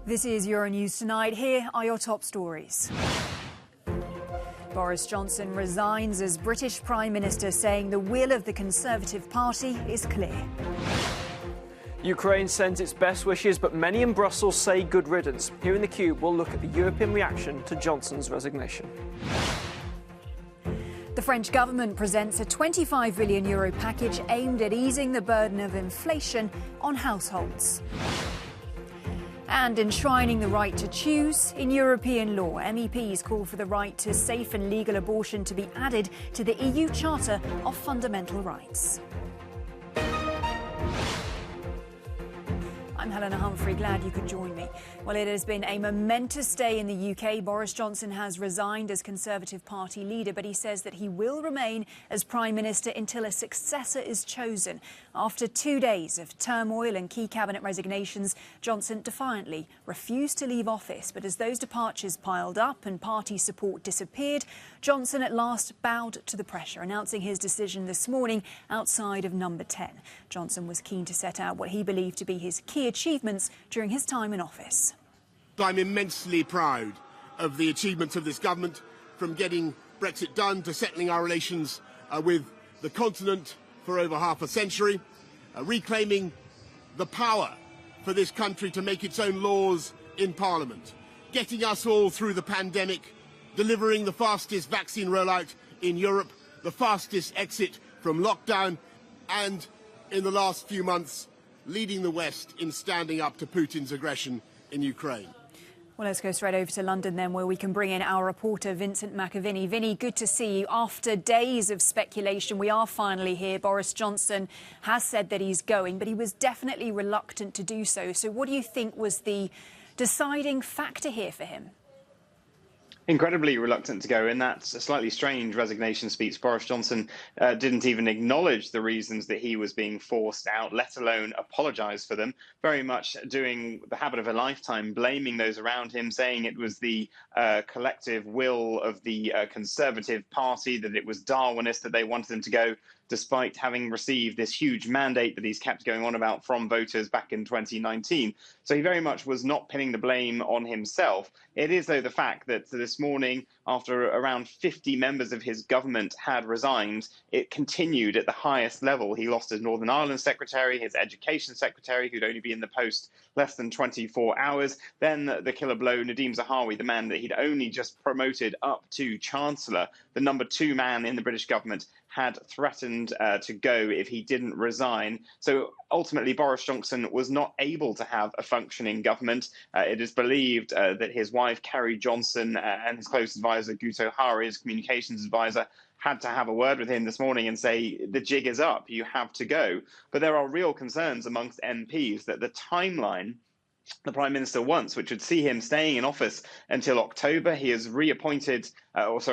This is Euronews Tonight. Here are your top stories. Boris Johnson resigns as British Prime Minister, saying the will of the Conservative Party is clear. Ukraine sends its best wishes, but many in Brussels say good riddance. Here in The Cube, we'll look at the European reaction to Johnson's resignation. The French government presents a €25 billion package aimed at easing the burden of inflation on households. And enshrining the right to choose in European law, MEPs call for the right to safe and legal abortion to be added to the EU Charter of Fundamental Rights. I'm Helena Humphrey, glad you could join me. Well, it has been a momentous day in the UK. Boris Johnson has resigned as Conservative Party leader, but he says that he will remain as Prime Minister until a successor is chosen. After 2 days of turmoil and key cabinet resignations, Johnson defiantly refused to leave office. But as those departures piled up and party support disappeared, Johnson at last bowed to the pressure, announcing his decision this morning outside of Number 10. Johnson was keen to set out what he believed to be his key achievements during his time in office. I'm immensely proud of the achievements of this government, from getting Brexit done to settling our relations with the continent for over half a century, reclaiming the power for this country to make its own laws in Parliament, getting us all through the pandemic, delivering the fastest vaccine rollout in Europe, the fastest exit from lockdown, and in the last few months, leading the West in standing up to Putin's aggression in Ukraine. Well, let's go straight over to London then, where we can bring in our reporter, Vincent McAviney. Vinny, good to see you. After days of speculation, we are finally here. Boris Johnson has said that he's going, but he was definitely reluctant to do so. So what do you think was the deciding factor here for him? Incredibly reluctant to go, and that's a slightly strange resignation speech. Boris Johnson didn't even acknowledge the reasons that he was being forced out, let alone apologise for them. Very much doing the habit of a lifetime, blaming those around him, saying it was the collective will of the Conservative Party, that it was Darwinist, that they wanted him to go, despite having received this huge mandate that he's kept going on about from voters back in 2019. So he very much was not pinning the blame on himself. It is, though, the fact that this morning, after around 50 members of his government had resigned, it continued at the highest level. He lost his Northern Ireland secretary, his education secretary, who'd only been in the post less than 24 hours. Then the killer blow, Nadeem Zahawi, the man that he'd only just promoted up to Chancellor, the number 2 man in the British government, had threatened to go if he didn't resign. So ultimately, Boris Johnson was not able to have a functioning government. It is believed that his wife, Carrie Johnson, and his close advisor, Guto Hari, his communications advisor, had to have a word with him this morning and say, the jig is up, you have to go. But there are real concerns amongst MPs that the timeline the Prime Minister wants, which would see him staying in office until October. He has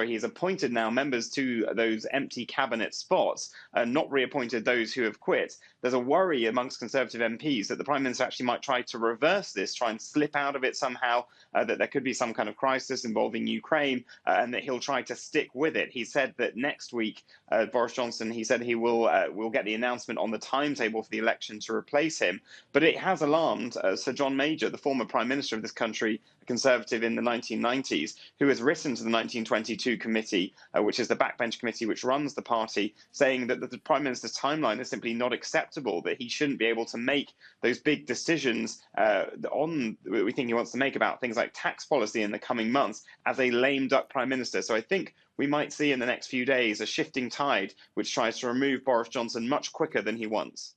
he's appointed now members to those empty cabinet spots and not reappointed those who have quit. There's a worry amongst Conservative MPs that the Prime Minister actually might try to reverse this, try and slip out of it somehow, that there could be some kind of crisis involving Ukraine, and that he'll try to stick with it. He said that next week, Boris Johnson, he said he will get the announcement on the timetable for the election to replace him. But it has alarmed Sir John Major, the former Prime Minister of this country, a Conservative in the 1990s, who has written to the 1922 committee, which is the backbench committee which runs the party, saying that the Prime Minister's timeline is simply not acceptable, that he shouldn't be able to make those big decisions we think he wants to make about things like tax policy in the coming months as a lame duck Prime Minister. So I think we might see in the next few days a shifting tide which tries to remove Boris Johnson much quicker than he wants.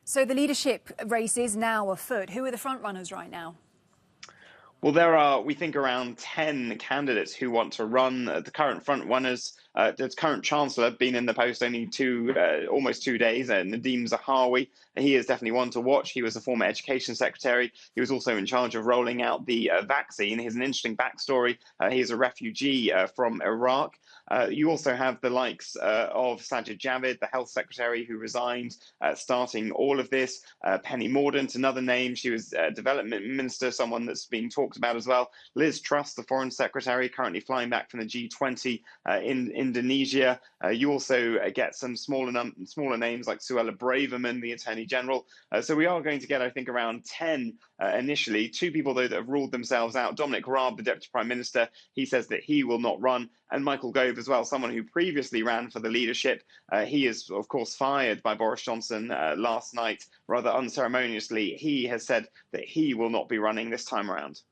So the leadership race is now afoot. Who are the front runners right now? Well, there are, we think, around 10 candidates who want to run. The current front runners, the current Chancellor, been in the post only almost 2 days, Nadeem Zahawi. He is definitely one to watch. He was the former Education Secretary. He was also in charge of rolling out the vaccine. He has an interesting backstory. He is a refugee from Iraq. You also have the likes of Sajid Javid, the Health Secretary, who resigned, starting all of this. Penny Mordaunt, another name. She was Development Minister, someone that's been talked about as well. Liz Truss, the Foreign Secretary, currently flying back from the G20 in Indonesia. You also get some smaller names like Suella Braverman, the Attorney General. So we are going to get, I think, around 10 initially. 2 people, though, that have ruled themselves out. Dominic Raab, the Deputy Prime Minister, he says that he will not run. And Michael Gove as well, someone who previously ran for the leadership. He is, of course, fired by Boris Johnson last night, rather unceremoniously. He has said that he will not be running this time around.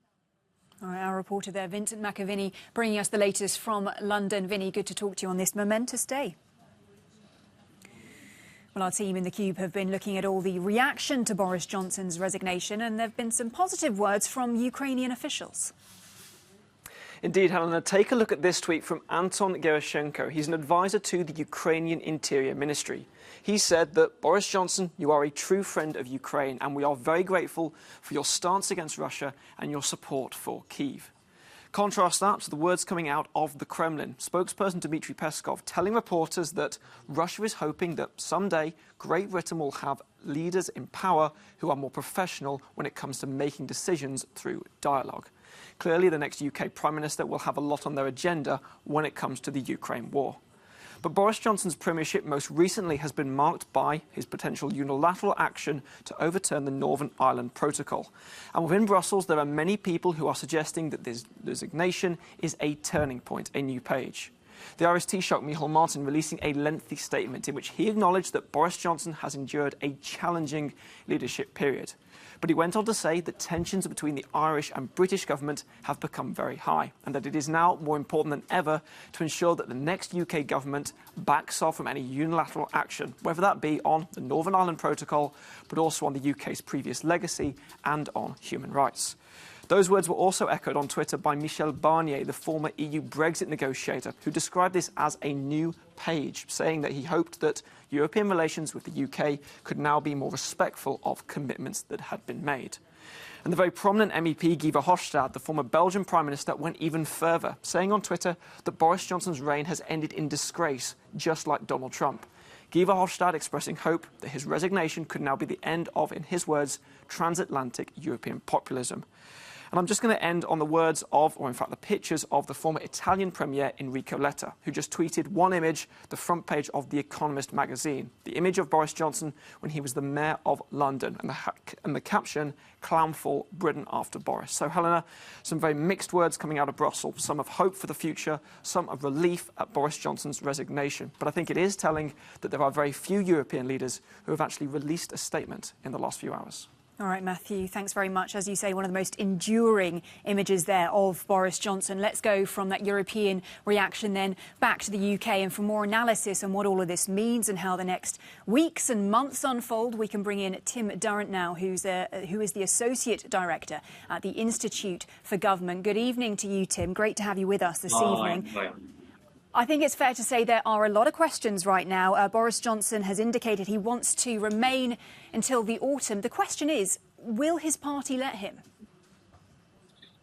All right, our reporter there, Vincent McAviney, bringing us the latest from London. Vinny, good to talk to you on this momentous day. Well, our team in the Cube have been looking at all the reaction to Boris Johnson's resignation, and there have been some positive words from Ukrainian officials. Indeed, Helena, take a look at this tweet from Anton Gerashenko. He's an advisor to the Ukrainian Interior Ministry. He said that, Boris Johnson, you are a true friend of Ukraine, and we are very grateful for your stance against Russia and your support for Kyiv. Contrast that to the words coming out of the Kremlin. Spokesperson Dmitry Peskov telling reporters that Russia is hoping that someday Great Britain will have leaders in power who are more professional when it comes to making decisions through dialogue. Clearly, the next UK Prime Minister will have a lot on their agenda when it comes to the Ukraine war. But Boris Johnson's premiership most recently has been marked by his potential unilateral action to overturn the Northern Ireland Protocol. And within Brussels, there are many people who are suggesting that this resignation is a turning point, a new page. The Irish Taoiseach Micheál Martin releasing a lengthy statement in which he acknowledged that Boris Johnson has endured a challenging leadership period. But he went on to say that tensions between the Irish and British government have become very high, and that it is now more important than ever to ensure that the next UK government backs off from any unilateral action, whether that be on the Northern Ireland Protocol, but also on the UK's previous legacy and on human rights. Those words were also echoed on Twitter by Michel Barnier, the former EU Brexit negotiator, who described this as a new page, saying that he hoped that European relations with the UK could now be more respectful of commitments that had been made. And the very prominent MEP Guy Verhofstadt, the former Belgian Prime Minister, went even further, saying on Twitter that Boris Johnson's reign has ended in disgrace, just like Donald Trump. Guy Verhofstadt expressing hope that his resignation could now be the end of, in his words, transatlantic European populism. And I'm just going to end on the words of, or in fact the pictures of, the former Italian Premier Enrico Letta, who just tweeted one image, the front page of The Economist magazine, the image of Boris Johnson when he was the Mayor of London, and the caption, "Clownful Britain after Boris." So, Helena, some very mixed words coming out of Brussels, some of hope for the future, some of relief at Boris Johnson's resignation. But I think it is telling that there are very few European leaders who have actually released a statement in the last few hours. All right, Matthew, thanks very much. As you say, one of the most enduring images there of Boris Johnson. Let's go from that European reaction then back to the UK. And for more analysis on what all of this means and how the next weeks and months unfold, we can bring in Tim Durrant now, who is the Associate Director at the Institute for Government. Good evening to you, Tim. Great to have you with us this evening. Hi. I think it's fair to say there are a lot of questions right now. Boris Johnson has indicated he wants to remain until the autumn. The question is, will his party let him?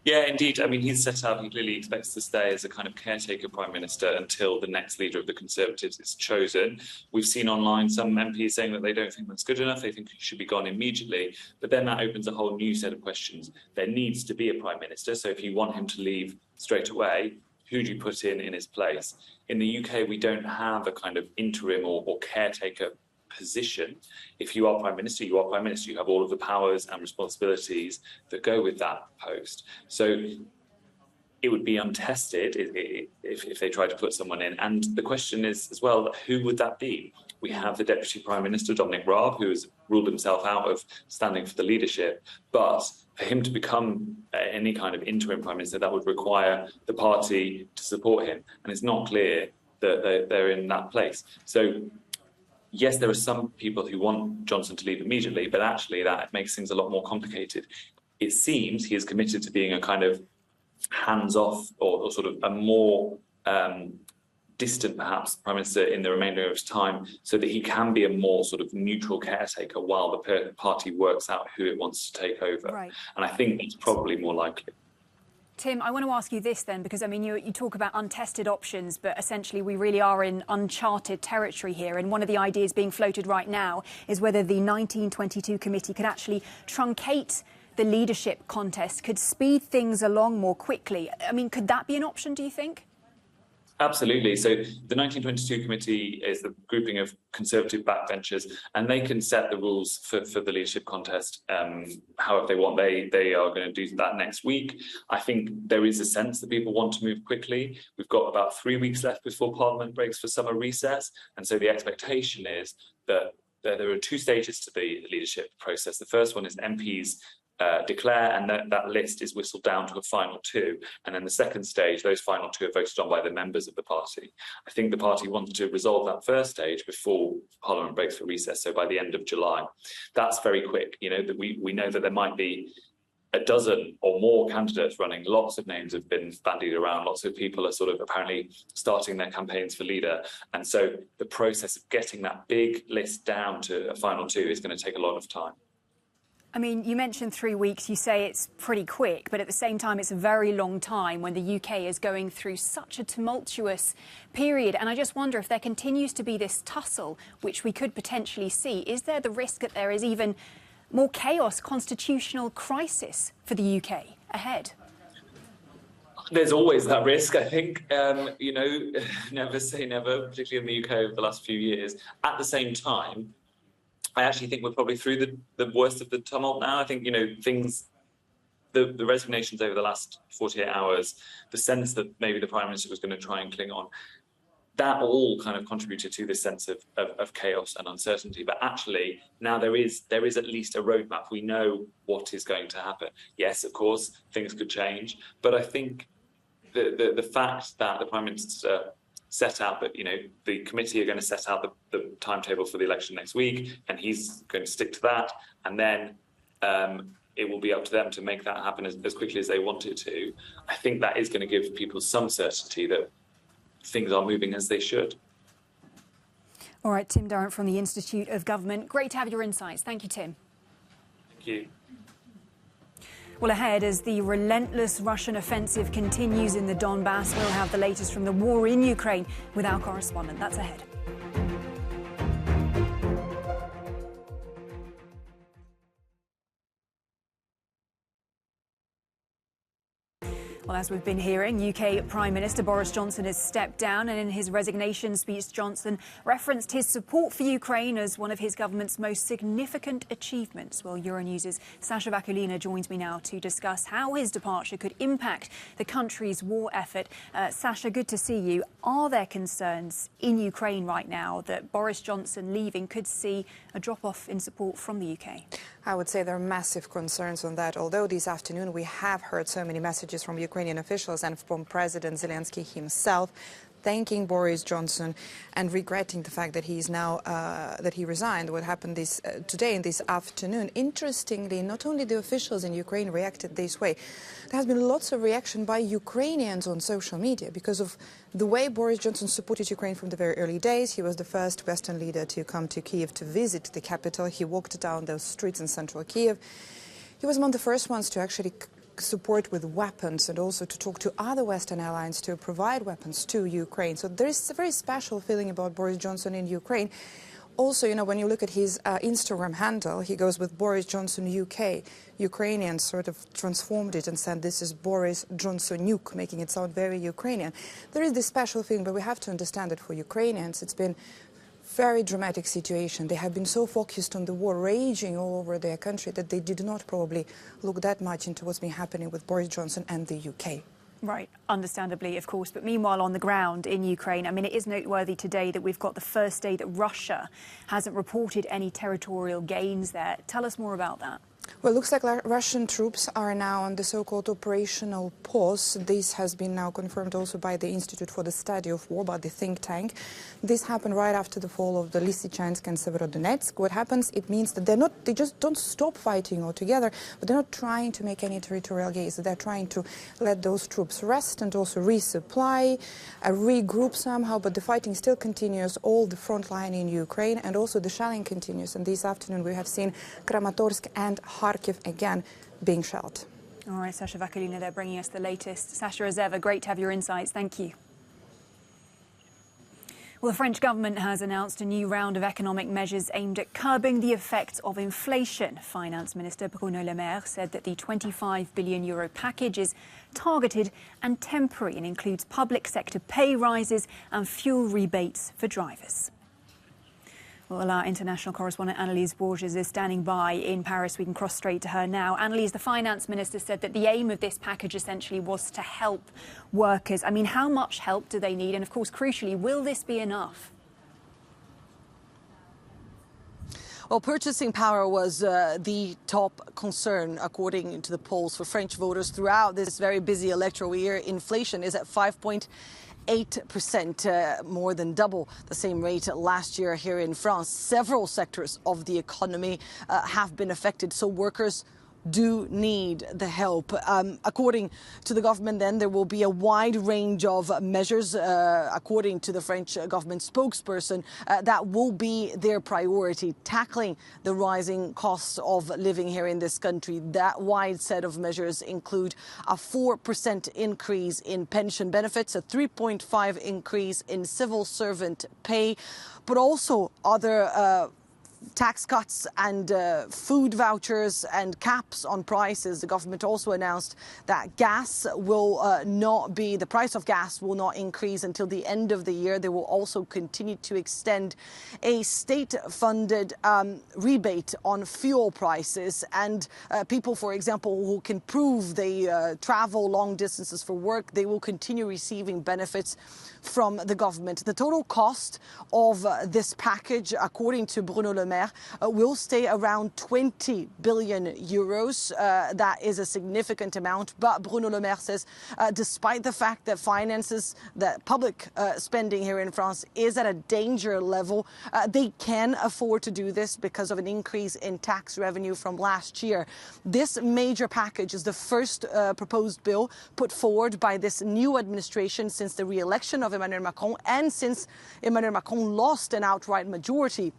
Yeah, indeed. I mean, he's set out, he clearly expects to stay as a kind of caretaker prime minister until the next leader of the Conservatives is chosen. We've seen online some MPs saying that they don't think that's good enough. They think he should be gone immediately. But then that opens a whole new set of questions. There needs to be a prime minister. So if you want him to leave straight away, who do you put in his place? In the UK, we don't have a kind of interim or caretaker position. If you are Prime Minister, you are Prime Minister. You have all of the powers and responsibilities that go with that post. So it would be untested if they try to put someone in. And the question is as well, who would that be? We have the Deputy Prime Minister, Dominic Raab, who has ruled himself out of standing for the leadership. But for him to become any kind of interim Prime Minister, that would require the party to support him. And it's not clear that they're in that place. So, yes, there are some people who want Johnson to leave immediately, but actually that makes things a lot more complicated. It seems he is committed to being a kind of hands-off or sort of a more distant, perhaps, Prime Minister in the remainder of his time, so that he can be a more sort of neutral caretaker while the party works out who it wants to take over. Right. And I think it's probably more likely. Tim, I want to ask you this then, because, I mean, you talk about untested options, but essentially we really are in uncharted territory here. And one of the ideas being floated right now is whether the 1922 committee could actually truncate the leadership contest, could speed things along more quickly. I mean, could that be an option, do you think? Absolutely. So the 1922 committee is the grouping of conservative backbenchers, and they can set the rules for the leadership contest however they want. They are going to do that next week. I think there is a sense that people want to move quickly. We've got about 3 weeks left before Parliament breaks for summer recess, and so the expectation is that there are 2 stages to the leadership process. The first one is MPs declare, and that list is whistled down to a final 2. And then the second stage, those final 2 are voted on by the members of the party. I think the party wants to resolve that first stage before Parliament breaks for recess, so by the end of July. That's very quick. You know, that we know that there might be a dozen or more candidates running. Lots of names have been bandied around. Lots of people are sort of apparently starting their campaigns for leader. And so the process of getting that big list down to a final 2 is going to take a lot of time. I mean, you mentioned 3 weeks, you say it's pretty quick, but at the same time, it's a very long time when the UK is going through such a tumultuous period. And I just wonder if there continues to be this tussle, which we could potentially see, is there the risk that there is even more chaos, constitutional crisis for the UK ahead? There's always that risk, I think. You know, never say never, particularly in the UK over the last few years. At the same time, I actually think we're probably through the worst of the tumult now. I think, you know, the resignations over the last 48 hours, the sense that maybe the Prime Minister was going to try and cling on, that all kind of contributed to this sense of chaos and uncertainty. But actually, now there is at least a roadmap. We know what is going to happen. Yes, of course, things could change. But I think the fact that the Prime Minister set out that, you know, the committee are going to set out the timetable for the election next week, and he's going to stick to that, and then it will be up to them to make that happen as quickly as they want it to. I think that is going to give people some certainty that things are moving as they should. All right, Tim Durrant from the Institute of Government. Great to have your insights. Thank you, Tim. Thank you. Well, ahead, as the relentless Russian offensive continues in the Donbass, we'll have the latest from the war in Ukraine with our correspondent. That's ahead. Well, as we've been hearing, UK Prime Minister Boris Johnson has stepped down, and in his resignation speech, Johnson referenced his support for Ukraine as one of his government's most significant achievements. Well, Euronews' Sasha Vakulina joins me now to discuss how his departure could impact the country's war effort. Sasha, good to see you. Are there concerns in Ukraine right now that Boris Johnson leaving could see a drop-off in support from the UK? I would say there are massive concerns on that, although this afternoon we have heard so many messages from Ukrainian officials and from President Zelensky himself thanking Boris Johnson and regretting the fact that he is now that he resigned. What happened today and this afternoon? Interestingly, not only the officials in Ukraine reacted this way, there has been lots of reaction by Ukrainians on social media because of the way Boris Johnson supported Ukraine from the very early days. He was the first Western leader to come to Kyiv to visit the capital. He walked down those streets in central Kyiv. He was among the first ones to actually support with weapons and also to talk to other Western allies to provide weapons to Ukraine. So there is a very special feeling about Boris Johnson in Ukraine. Also, you know, when you look at his Instagram handle, he goes with Boris Johnson UK. Ukrainians sort of transformed it and said this is Boris Johnson nuke, making it sound very Ukrainian. There is this special feeling, but we have to understand that for Ukrainians, it's been very dramatic situation. They have been so focused on the war raging all over their country that they did not probably look that much into what's been happening with Boris Johnson and the UK. Right, understandably, of course. But meanwhile, on the ground in Ukraine, I mean, it is noteworthy today that we've got the first day that Russia hasn't reported any territorial gains there. Tell us more about that. Well, it looks like Russian troops are now on the so-called operational pause. This has been now confirmed also by the Institute for the Study of War, by the think tank. This happened right after the fall of the Lysychansk and Severodonetsk. What happens, it means that they just don't stop fighting altogether, but they're not trying to make any territorial gains. They're trying to let those troops rest and also resupply, regroup somehow, but the fighting still continues all the front line in Ukraine, and also the shelling continues. And this afternoon we have seen Kramatorsk and Kharkiv again being shelled. All right, Sasha Vakulina there bringing us the latest. Sasha, as ever, great to have your insights. Thank you. Well, the French government has announced a new round of economic measures aimed at curbing the effects of inflation. Finance Minister Bruno Le Maire said that the €25 billion package is targeted and temporary and includes public sector pay rises and fuel rebates for drivers. Well, our international correspondent Annelise Borges is standing by in Paris. We can cross straight to her now. Annelise, the finance minister said that the aim of this package essentially was to help workers. I mean, how much help do they need? And of course, crucially, will this be enough? Well, purchasing power was the top concern, according to the polls, for French voters throughout this very busy electoral year. Inflation is at 5.8%, more than double the same rate last year here in France. Several sectors of the economy have been affected, so workers do need the help. According to the government, then, there will be a wide range of measures, according to the French government spokesperson, that will be their priority, tackling the rising costs of living here in this country. That wide set of measures include a 4% increase in pension benefits, a 3.5% increase in civil servant pay, but also other tax cuts and food vouchers and caps on prices. The government also announced that gas will the price of gas will not increase until the end of the year. They will also continue to extend a state-funded rebate on fuel prices, and people, for example, who can prove they travel long distances for work, they will continue receiving benefits from the government. The total cost of this package, according to Bruno Le Maire, will stay around 20 billion euros. That is a significant amount. But Bruno Le Maire says, despite the fact that that public spending here in France is at a danger level, they can afford to do this because of an increase in tax revenue from last year. This major package is the first proposed bill put forward by this new administration since the re-election of Emmanuel Macron, and since Emmanuel Macron lost an outright majority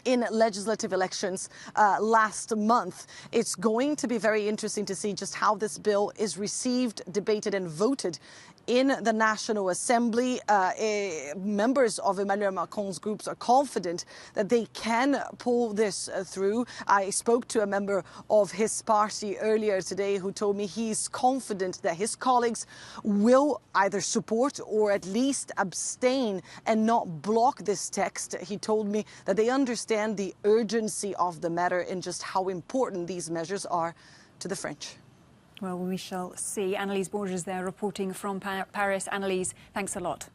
in legislative elections last month. It's going to be very interesting to see just how this bill is received, debated and voted in the National Assembly. Members of Emmanuel Macron's groups are confident that they can pull this through. I spoke to a member of his party earlier today who told me he's confident that his colleagues will either support or at least abstain and not block this text. He told me that they understand the urgency of the matter and just how important these measures are to the French. Well, we shall see. Annelise Borges there reporting from Paris. Annelise, thanks a lot.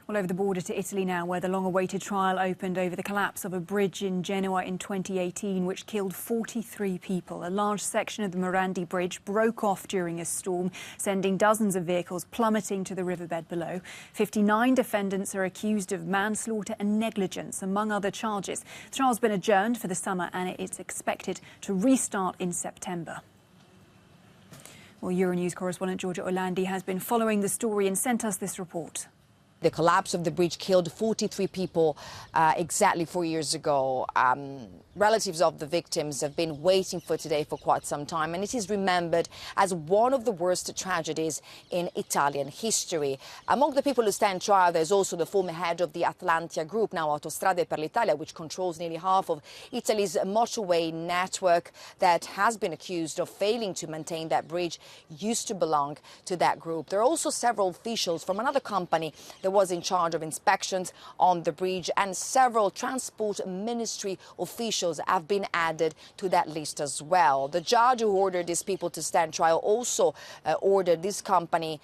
Well, over the border to Italy now, where the long-awaited trial opened over the collapse of a bridge in Genoa in 2018, which killed 43 people. A large section of the Morandi Bridge broke off during a storm, sending dozens of vehicles plummeting to the riverbed below. 59 defendants are accused of manslaughter and negligence, among other charges. The trial's been adjourned for the summer, and it's expected to restart in September. Well, Euronews correspondent Giorgia Orlandi has been following the story and sent us this report. The collapse of the bridge killed 43 people exactly 4 years ago. Relatives of the victims have been waiting for today for quite some time, and it is remembered as one of the worst tragedies in Italian history. Among the people who stand trial, there's also the former head of the Atlantia Group, now Autostrade per l'Italia, which controls nearly half of Italy's motorway network, that has been accused of failing to maintain that bridge. Used to belong to that group. There are also several officials from another company that was in charge of inspections on the bridge, and several transport ministry officials have been added to that list as well. The judge who ordered these people to stand trial also ordered these companies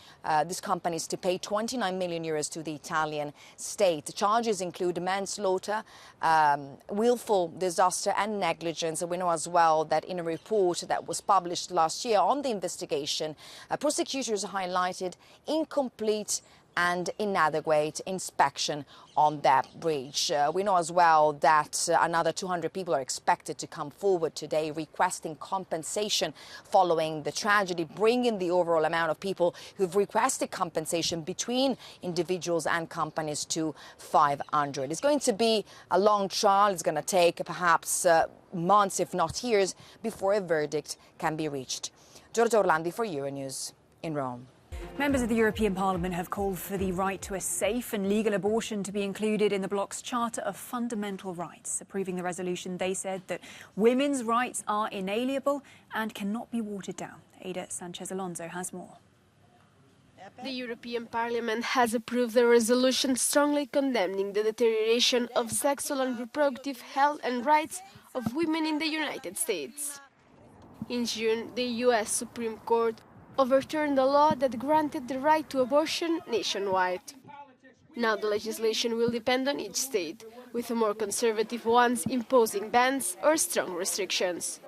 to pay 29 million euros to the Italian state. The charges include manslaughter, willful disaster and negligence. And we know as well that in a report that was published last year on the investigation, prosecutors highlighted incomplete and inadequate inspection on that bridge. We know as well that another 200 people are expected to come forward today requesting compensation following the tragedy, bringing the overall amount of people who've requested compensation between individuals and companies to 500. It's going to be a long trial. It's going to take perhaps months, if not years, before a verdict can be reached. Giorgia Orlandi for Euronews in Rome. Members of the European Parliament have called for the right to a safe and legal abortion to be included in the bloc's Charter of Fundamental Rights. Approving the resolution, they said that women's rights are inalienable and cannot be watered down. Ada Sanchez-Alonso has more. The European Parliament has approved a resolution strongly condemning the deterioration of sexual and reproductive health and rights of women in the United States. In June, the US Supreme Court overturned a law that granted the right to abortion nationwide. Now the legislation will depend on each state, with the more conservative ones imposing bans or strong restrictions.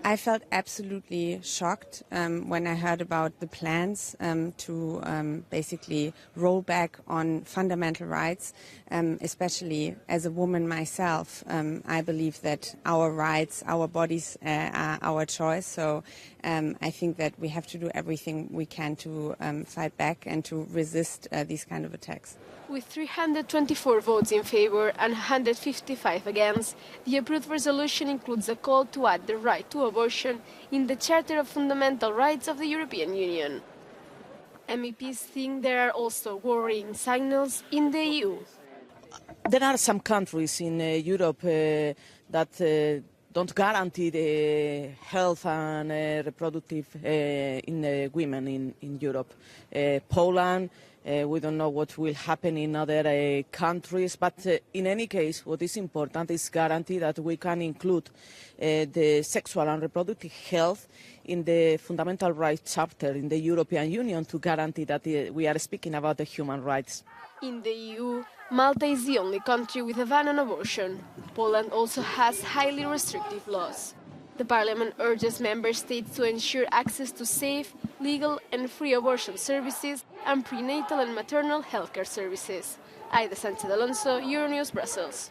I felt absolutely shocked when I heard about the plans to basically roll back on fundamental rights, especially as a woman myself. I believe that our rights, our bodies are our choice. So I think that we have to do everything we can to fight back and to resist these kind of attacks. With 324 votes in favour and 155 against, the approved resolution includes a call to add the right to abortion in the Charter of Fundamental Rights of the European Union. MEPs think there are also worrying signals in the EU. There are some countries in Europe that don't guarantee the health and reproductive in women in Europe. Poland, we don't know what will happen in other countries, but in any case, what is important is guarantee that we can include the sexual and reproductive health in the Fundamental Rights Charter in the European Union to guarantee that we are speaking about the human rights. In the EU, Malta is the only country with a ban on abortion. Poland also has highly restrictive laws. The Parliament urges member states to ensure access to safe, legal and free abortion services and prenatal and maternal healthcare services. Aida Sanchez-Alonso, Euronews, Brussels.